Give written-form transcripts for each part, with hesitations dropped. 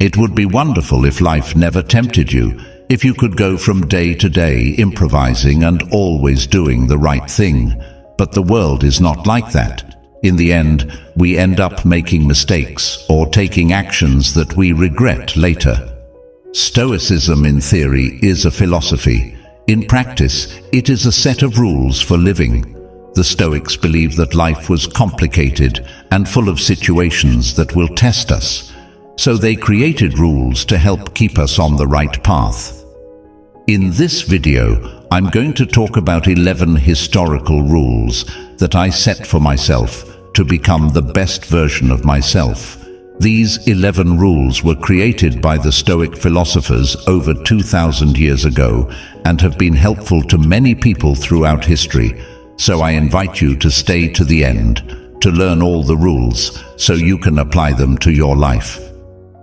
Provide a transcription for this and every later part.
It would be wonderful if life never tempted you, if you could go from day to day improvising and always doing the right thing. But the world is not like that. In the end, we end up making mistakes or taking actions that we regret later. Stoicism in theory is a philosophy. In practice, it is a set of rules for living. The Stoics believe that life was complicated and full of situations that will test us. So they created rules to help keep us on the right path. In this video, I'm going to talk about 11 historical rules that I set for myself to become the best version of myself. These 11 rules were created by the Stoic philosophers over 2,000 years ago and have been helpful to many people throughout history. So I invite you to stay to the end to learn all the rules so you can apply them to your life.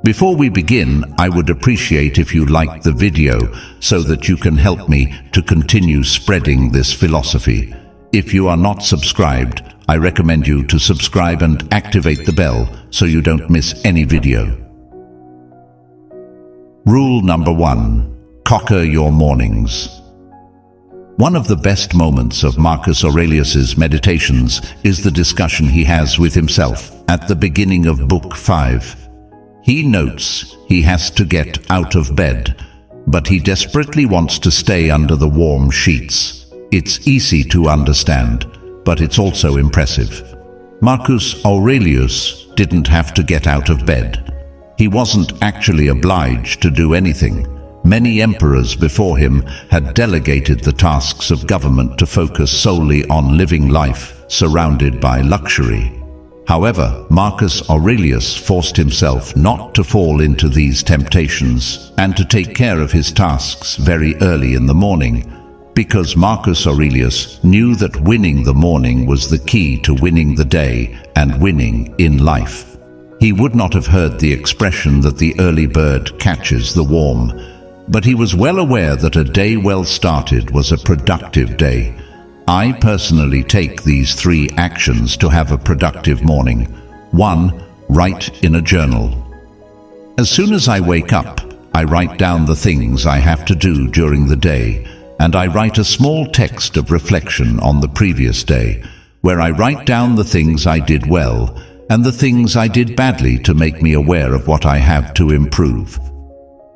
Before we begin, I would appreciate if you liked the video so that you can help me to continue spreading this philosophy. If you are not subscribed, I recommend you to subscribe and activate the bell so you don't miss any video. Rule number 1. Conquer your mornings. One of the best moments of Marcus Aurelius's Meditations is the discussion he has with himself at the beginning of Book 5. He notes he has to get out of bed, but he desperately wants to stay under the warm sheets. It's easy to understand, but it's also impressive. Marcus Aurelius didn't have to get out of bed. He wasn't actually obliged to do anything. Many emperors before him had delegated the tasks of government to focus solely on living life, surrounded by luxury. However, Marcus Aurelius forced himself not to fall into these temptations and to take care of his tasks very early in the morning, because Marcus Aurelius knew that winning the morning was the key to winning the day and winning in life. He would not have heard the expression that the early bird catches the worm, but he was well aware that a day well started was a productive day. I personally take these 3 actions to have a productive morning. 1. Write in a journal. As soon as I wake up, I write down the things I have to do during the day, and I write a small text of reflection on the previous day, where I write down the things I did well and the things I did badly to make me aware of what I have to improve.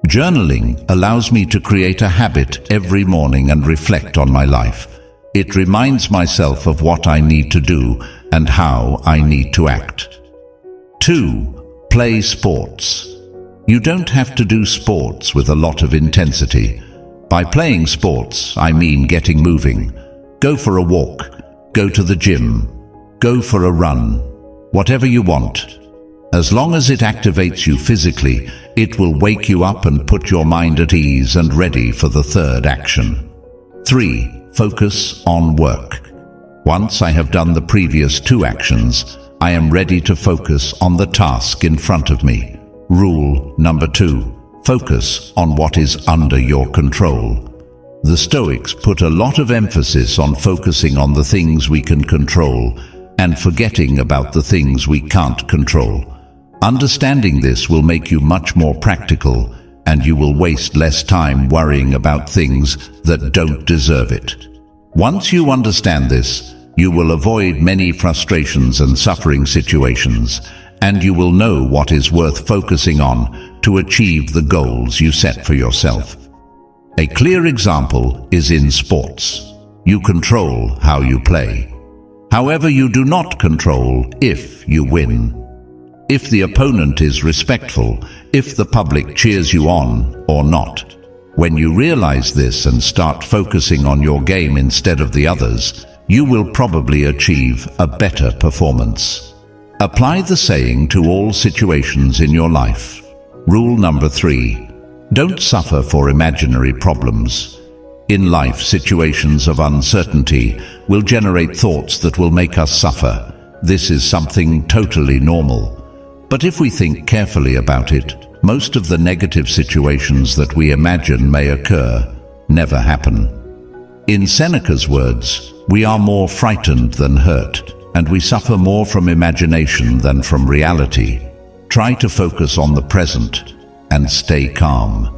Journaling allows me to create a habit every morning and reflect on my life. It reminds myself of what I need to do and how I need to act. 2. Play sports. You don't have to do sports with a lot of intensity. By playing sports, I mean getting moving. Go for a walk, go to the gym, go for a run, whatever you want. As long as it activates you physically, it will wake you up and put your mind at ease and ready for the 3rd action. 3. Focus on work. Once I have done the previous 2 actions, I am ready to focus on the task in front of me. Rule number 2. Focus on what is under your control. The Stoics put a lot of emphasis on focusing on the things we can control and forgetting about the things we can't control. Understanding this will make you much more practical, and you will waste less time worrying about things that don't deserve it. Once you understand this, you will avoid many frustrations and suffering situations, and you will know what is worth focusing on to achieve the goals you set for yourself. A clear example is in sports. You control how you play. However, you do not control if you win. If the opponent is respectful, if the public cheers you on or not. When you realize this and start focusing on your game instead of the others, you will probably achieve a better performance. Apply the saying to all situations in your life. Rule number 3. Don't suffer for imaginary problems. In life, situations of uncertainty will generate thoughts that will make us suffer. This is something totally normal. But if we think carefully about it, most of the negative situations that we imagine may occur never happen. In Seneca's words, we are more frightened than hurt, and we suffer more from imagination than from reality. Try to focus on the present. and stay calm.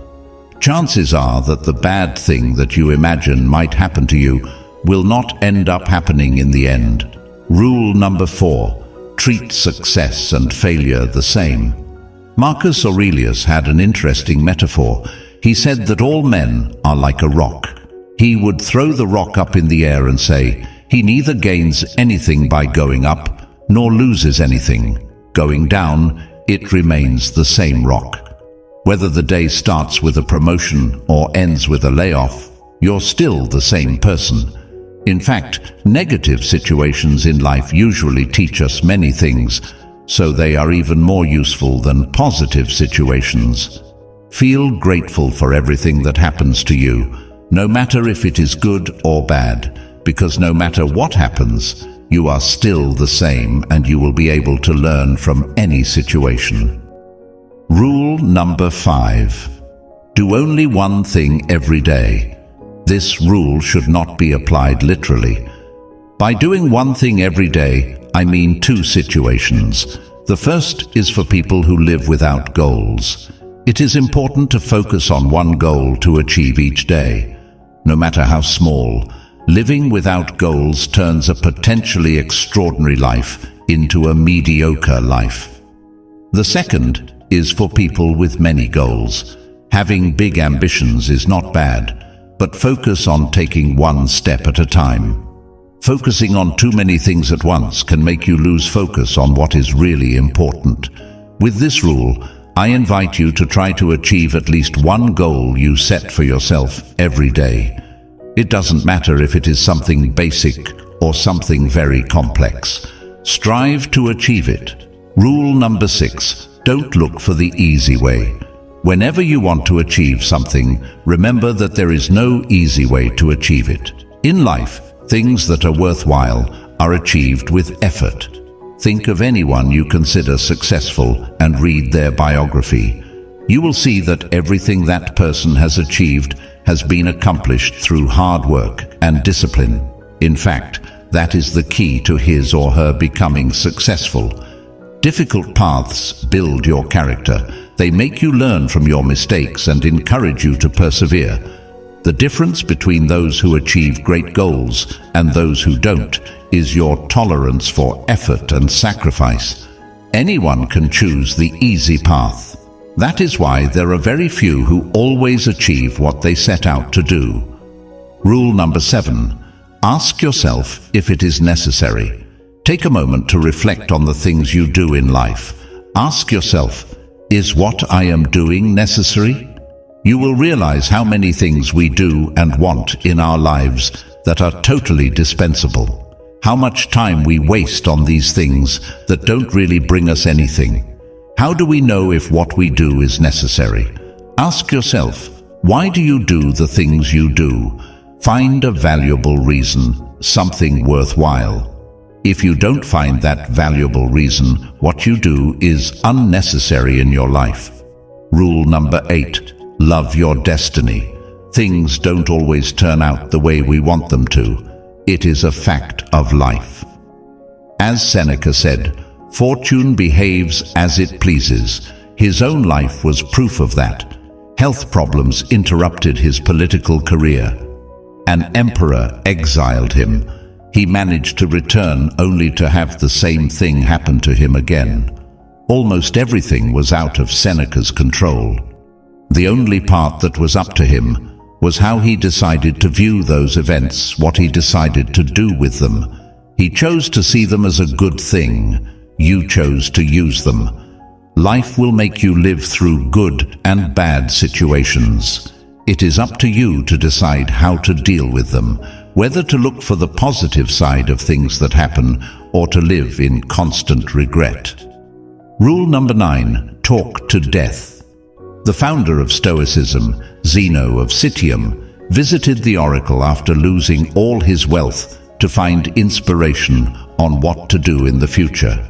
Chances are that the bad thing that you imagine might happen to you will not end up happening in the end. Rule number 4. Treat success and failure the same. Marcus Aurelius had an interesting metaphor. He said that all men are like a rock. He would throw the rock up in the air and say, he neither gains anything by going up, nor loses anything. Going down, it remains the same rock. Whether the day starts with a promotion or ends with a layoff, you're still the same person. In fact, negative situations in life usually teach us many things, so they are even more useful than positive situations. Feel grateful for everything that happens to you, no matter if it is good or bad, because no matter what happens, you are still the same and you will be able to learn from any situation. Rule number 5. Do only one thing every day. This rule should not be applied literally. By doing one thing every day, I mean 2 situations. The first is for people who live without goals. It is important to focus on one goal to achieve each day. No matter how small, living without goals turns a potentially extraordinary life into a mediocre life. The second is for people with many goals. Having big ambitions is not bad, but focus on taking one step at a time. Focusing on too many things at once can make you lose focus on what is really important. With this rule, I invite you to try to achieve at least one goal you set for yourself every day. It doesn't matter if it is something basic or something very complex. Strive to achieve it. Rule number 6. Don't look for the easy way. Whenever you want to achieve something, remember that there is no easy way to achieve it. In life, things that are worthwhile are achieved with effort. Think of anyone you consider successful and read their biography. You will see that everything that person has achieved has been accomplished through hard work and discipline. In fact, that is the key to his or her becoming successful. Difficult paths build your character. They make you learn from your mistakes and encourage you to persevere. The difference between those who achieve great goals and those who don't is your tolerance for effort and sacrifice. Anyone can choose the easy path. That is why there are very few who always achieve what they set out to do. Rule number 7. Ask yourself if it is necessary. Take a moment to reflect on the things you do in life. Ask yourself, is what I am doing necessary? You will realize how many things we do and want in our lives that are totally dispensable. How much time we waste on these things that don't really bring us anything. How do we know if what we do is necessary? Ask yourself, why do you do the things you do? Find a valuable reason, something worthwhile. If you don't find that valuable reason, what you do is unnecessary in your life. Rule number 8. Love your destiny. Things don't always turn out the way we want them to. It is a fact of life. As Seneca said, fortune behaves as it pleases. His own life was proof of that. Health problems interrupted his political career. An emperor exiled him. He managed to return only to have the same thing happen to him again. Almost everything was out of Seneca's control. The only part that was up to him was how he decided to view those events, what he decided to do with them. He chose to see them as a good thing. You chose to use them. Life will make you live through good and bad situations. It is up to you to decide how to deal with them, whether to look for the positive side of things that happen or to live in constant regret. Rule number 9. Talk to death. The founder of Stoicism, Zeno of Citium, visited the oracle after losing all his wealth to find inspiration on what to do in the future.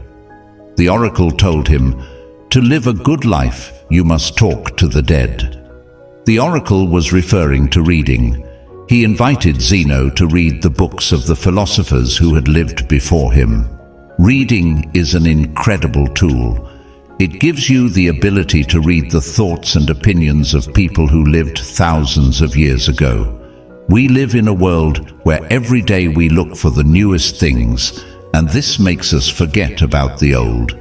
The oracle told him, "To live a good life, you must talk to the dead." The oracle was referring to reading. He invited Zeno to read the books of the philosophers who had lived before him. Reading is an incredible tool. It gives you the ability to read the thoughts and opinions of people who lived thousands of years ago. We live in a world where every day we look for the newest things, and this makes us forget about the old.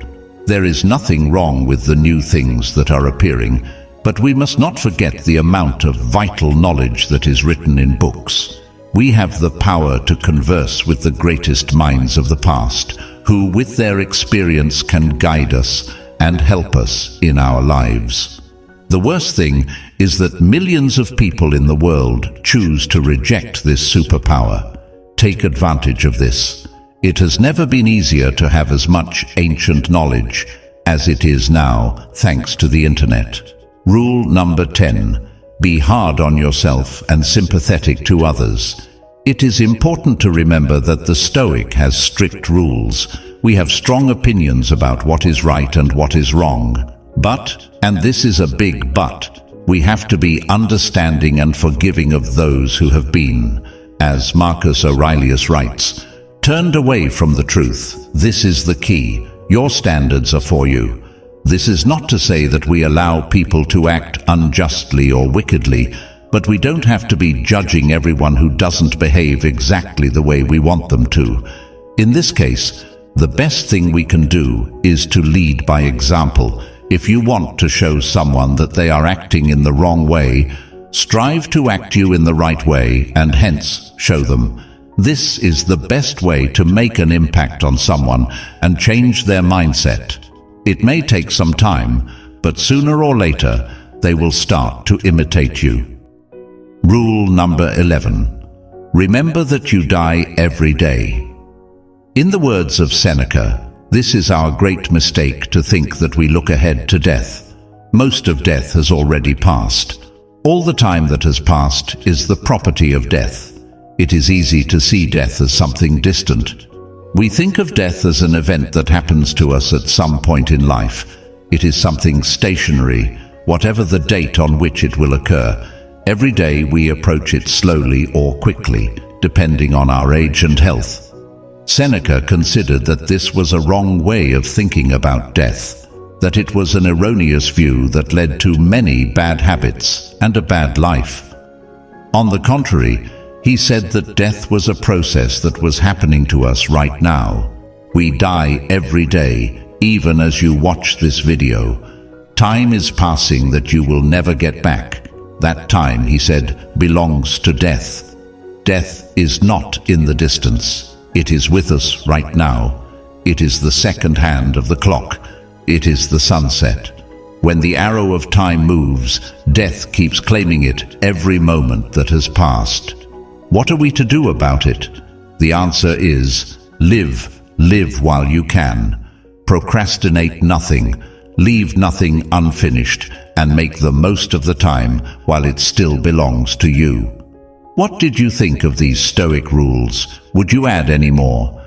There is nothing wrong with the new things that are appearing, but we must not forget the amount of vital knowledge that is written in books. We have the power to converse with the greatest minds of the past, who with their experience can guide us and help us in our lives. The worst thing is that millions of people in the world choose to reject this superpower. Take advantage of this. It has never been easier to have as much ancient knowledge as it is now, thanks to the internet. Rule number 10. Be hard on yourself and sympathetic to others. It is important to remember that the Stoic has strict rules. We have strong opinions about what is right and what is wrong. But, and this is a big but, we have to be understanding and forgiving of those who have been, as Marcus Aurelius writes, turned away from the truth. This is the key. Your standards are for you. This is not to say that we allow people to act unjustly or wickedly, but we don't have to be judging everyone who doesn't behave exactly the way we want them to. In this case, the best thing we can do is to lead by example. If you want to show someone that they are acting in the wrong way, strive to act you in the right way and hence show them. This is the best way to make an impact on someone and change their mindset. It may take some time, but sooner or later, they will start to imitate you. Rule number 11. Remember that you die every day. In the words of Seneca, this is our great mistake to think that we look ahead to death. Most of death has already passed. All the time that has passed is the property of death. It is easy to see death as something distant. We think of death as an event that happens to us at some point in life. It is something stationary, whatever the date on which it will occur. Every day we approach it slowly or quickly, depending on our age and health. Seneca considered that this was a wrong way of thinking about death, that it was an erroneous view that led to many bad habits and a bad life. On the contrary, he said that death was a process that was happening to us right now. We die every day, even as you watch this video. Time is passing that you will never get back. That time, he said, belongs to death. Death is not in the distance. It is with us right now. It is the second hand of the clock. It is the sunset. When the arrow of time moves, death keeps claiming it every moment that has passed. What are we to do about it? The answer is, live while you can. Procrastinate nothing, leave nothing unfinished, and make the most of the time while it still belongs to you. What did you think of these Stoic rules? Would you add any more?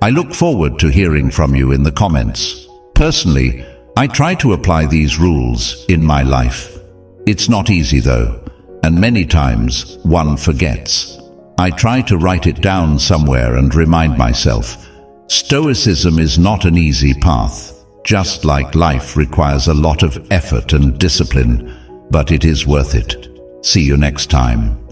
I look forward to hearing from you in the comments. Personally, I try to apply these rules in my life. It's not easy though, and many times one forgets. I try to write it down somewhere and remind myself. Stoicism is not an easy path, just like life requires a lot of effort and discipline, but it is worth it. See you next time.